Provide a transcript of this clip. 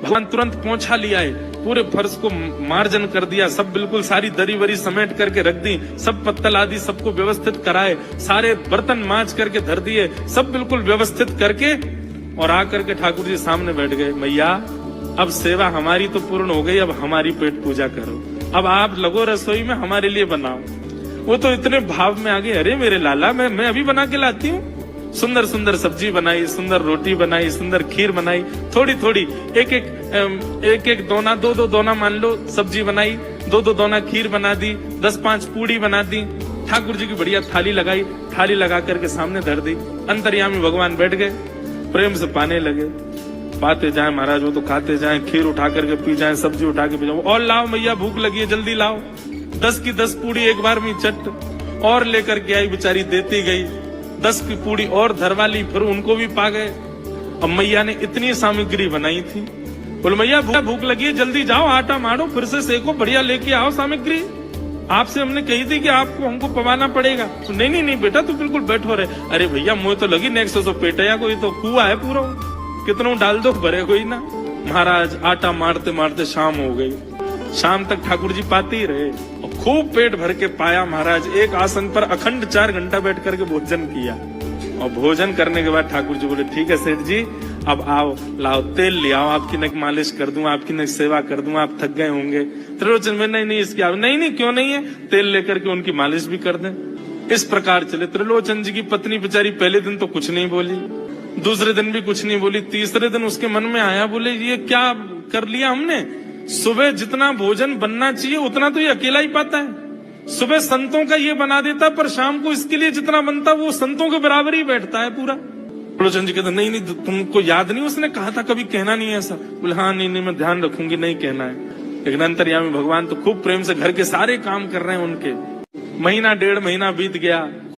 भगवान तुरंत पहुंचा लिया है, पूरे फर्श को मार्जन कर दिया, सब बिल्कुल सारी दरी वरी समेट करके रख दी, सब पत्तल आदि सबको व्यवस्थित कराए, सारे बर्तन मांज करके धर दिए, सब बिल्कुल व्यवस्थित करके और आकर के ठाकुर जी सामने बैठ गए। मैया अब सेवा हमारी तो पूर्ण हो गई, अब हमारी पेट पूजा करो, अब आप लगो रसोई में, हमारे लिए बनाओ। वो तो इतने भाव में आ गए, अरे मेरे लाला मैं अभी बना के लाती हूँ। सुंदर सुंदर सब्जी बनाई, सुंदर रोटी बनाई, सुंदर खीर बनाई, थोड़ी थोड़ी एक एक दोना, दो दोना मान लो सब्जी बनाई, दो दोना खीर बना दी, 10-5 पूड़ी बना दी, ठाकुर जी की बढ़िया थाली लगाई, थाली लगा करके सामने धर दी। अंतर्यामी भगवान बैठ गए, प्रेम से पाने लगे, पाते जाए महाराज, वो तो खाते जाए, खीर उठा करके पी जाए, सब्जी उठा के पी जाओ, और लाओ मैया भूख लगी है जल्दी लाओ, 10 की 10 पूड़ी एक बार में चट और लेकर के आई, बेचारी देती गई, 10 की पूड़ी और धरवा ली, फिर उनको भी पा गए। अब मैया ने इतनी सामग्री बनाई थी, बोले मैया भूख लगी है जल्दी जाओ, आटा मारो, फिर से सेको, बढ़िया लेके आओ सामग्री, आपसे हमने कही थी कि आपको हमको पवाना पड़ेगा। तो नहीं बेटा तू बिल्कुल बैठो रहे। अरे भैया मुझे तो लगी नेक्स्ट तो पेटया कोई तो कुआ है पूरा, कितना डाल दो भरे कोई ना। महाराज आटा मारते मारते शाम हो गई, शाम तक ठाकुर जी पाते ही रहे और खूब पेट भर के पाया। महाराज एक आसन पर अखंड 4 घंटा बैठ करके भोजन किया और भोजन करने के बाद ठाकुर जी बोले ठीक है सेठ जी अब आओ, लाओ तेल ले आओ, आपकी नक मालिश कर दूं, आपकी नक सेवा कर दूं, आप थक गए होंगे। त्रिलोचन में नहीं इसकी नहीं क्यों नहीं है, तेल लेकर के उनकी मालिश भी कर दें। इस प्रकार चले। त्रिलोचन जी की पत्नी बेचारी पहले दिन तो कुछ नहीं बोली, दूसरे दिन भी कुछ नहीं बोली, तीसरे दिन उसके मन में आया, बोले ये क्या कर लिया हमने, सुबह जितना भोजन बनना चाहिए उतना तो ये अकेला ही पाता है, सुबह संतों का ये बना देता पर शाम को इसके लिए जितना बनता वो संतों के बराबर ही बैठता है पूरा। त्रिलोचन जी कहते नहीं तुमको याद नहीं उसने कहा था कभी कहना नहीं है ऐसा। बोले हाँ नहीं मैं ध्यान रखूंगी, नहीं कहना है। लेकिन अंतर्यामी भगवान तो खूब प्रेम से घर के सारे काम कर रहे हैं उनके। महीना 1.5 महीना बीत गया,